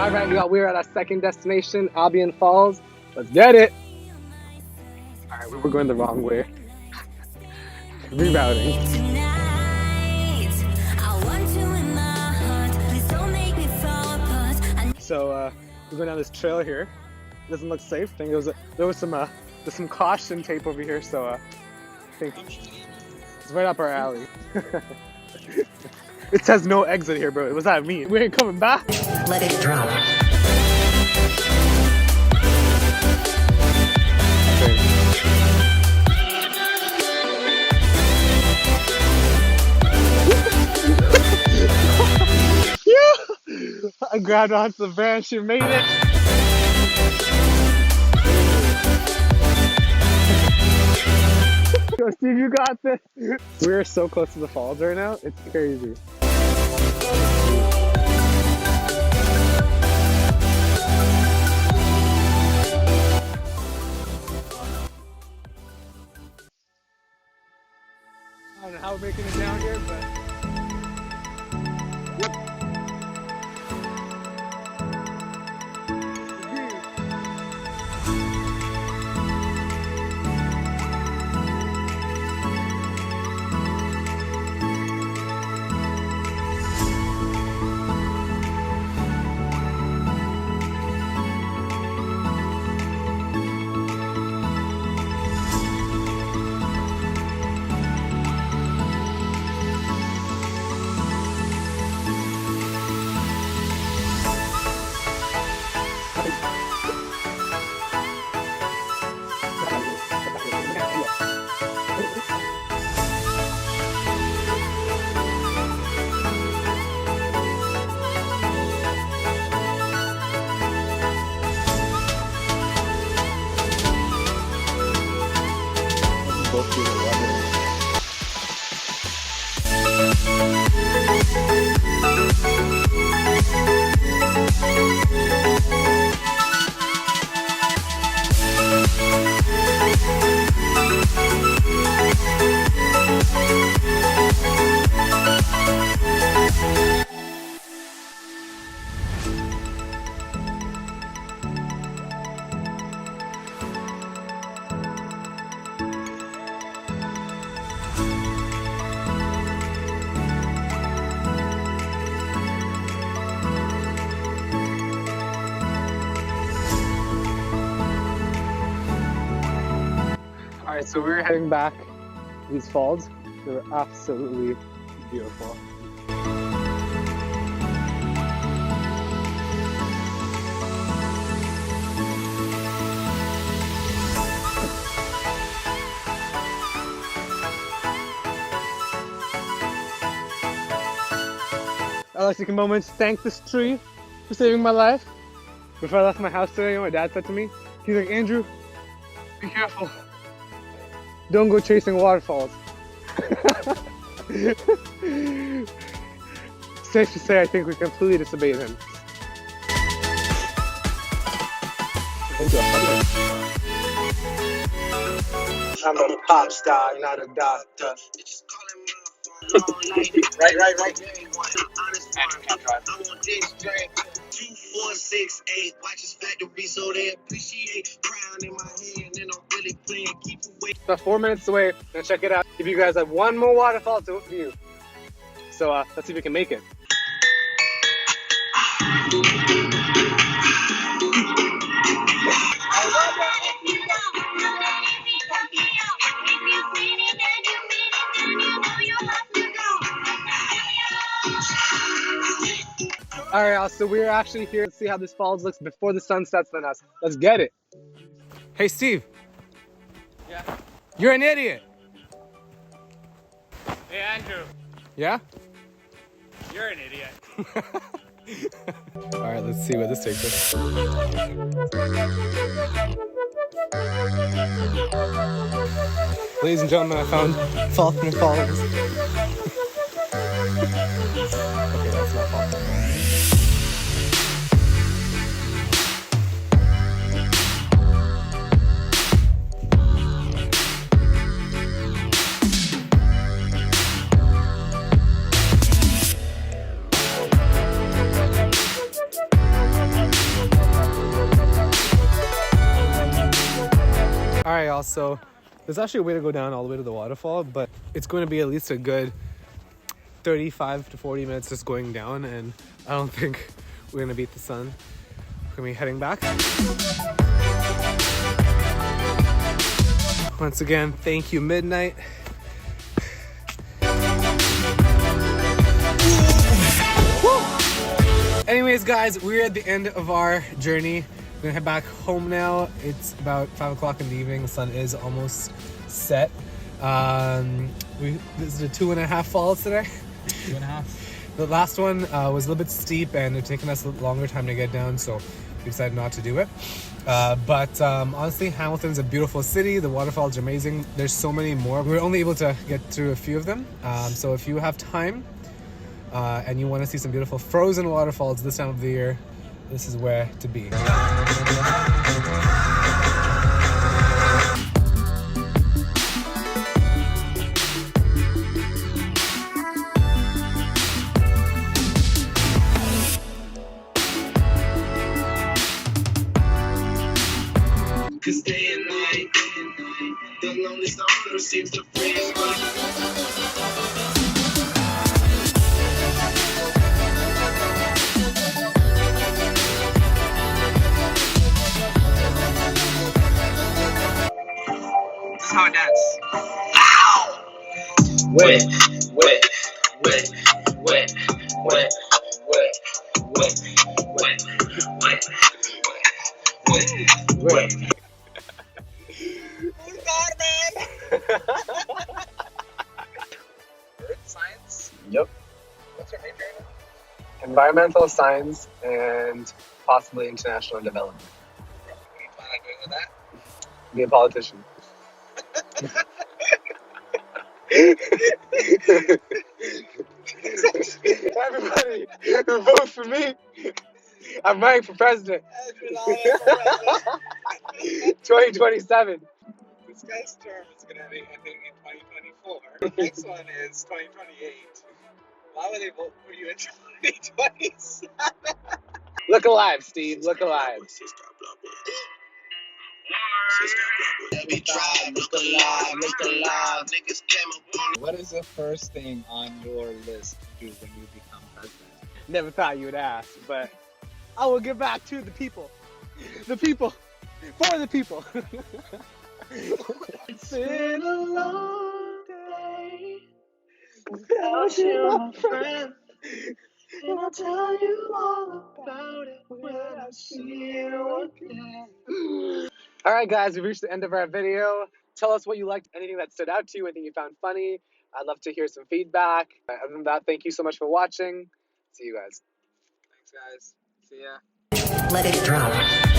Alright, y'all, we're at our second destination, Falls. Let's get it! Alright, we were going the wrong way. Rerouting. So, we're going down this trail here. It doesn't look safe. I think there's some caution tape over here, so I think it's right up our alley. It says no exit here, bro. What does that mean? We ain't coming back. Let it drop. Yeah! I grabbed onto the van. She made it. Yo, Steve, you got this. We're so close to the falls right now. It's crazy. I don't know how we're making it down here, but alright, so we're heading back to these falls. They were absolutely beautiful. I'd like to take a moment to thank this tree for saving my life. Before I left my house today, my dad said to me, he's like, Andrew, be careful. Don't go chasing waterfalls. Safe to say, I think we completely disobeyed him. I'm a pop star, not a doctor. Right. 2468, watch his factory so they appreciate. Crown in my hand and I'm really playing keep away. About 4 minutes away, and check it out. If you guys have one more waterfall to view. So let's see if we can make it. Alright, so we're actually here to see how this falls looks before the sun sets on us. Let's get it. Hey, Steve. Yeah? You're an idiot. Hey, Andrew. Yeah? You're an idiot. Alright, let's see what this takes us. Ladies and gentlemen, I found Falcon Falls. Okay, that's not Falcon. waterfall. So there's actually a way to go down all the way to the waterfall, but it's going to be at least a good 35 to 40 minutes just going down, and I don't think we're going to beat the sun. We're going to be heading back. Once again, thank you, Midnight. Anyways, guys, we're at the end of our journey. We're gonna head back home now. It's about 5 o'clock in the evening. The sun is almost set. This is the 2.5 falls today. 2.5. The last one was a little bit steep and it's taken us a longer time to get down, so we decided not to do it. But honestly, Hamilton's a beautiful city. The waterfalls are amazing. There's so many more. We were only able to get through a few of them. So if you have time, and you want to see some beautiful frozen waterfalls this time of the year, this is where to be. Cause day and night, the lonely stoner seems to freeze my how it dance. Ow! Wet, wet, wet, wet, wet, wet, wet, wet, wet, wet, wet. Earth science? Yep. What's your major in? Environmental science and possibly international development. What do you plan on doing with that? Be a politician. Everybody, vote for me. I'm running for president. 2027. This guy's term is going to be ending in 2024. The next one is 2028. Why would they vote for you in 2027? Look alive, Steve. Look alive. What is the first thing on your list to do when you become president? Never thought you would ask, but I will give back to the people. The people. For the people. It's been a long day without you, my friend. And I'll tell you all about it when I see you again. Alright guys, we've reached the end of our video. Tell us what you liked, anything that stood out to you, anything you found funny. I'd love to hear some feedback. Other than that, thank you so much for watching. See you guys. Thanks, guys. See ya. Let it drop.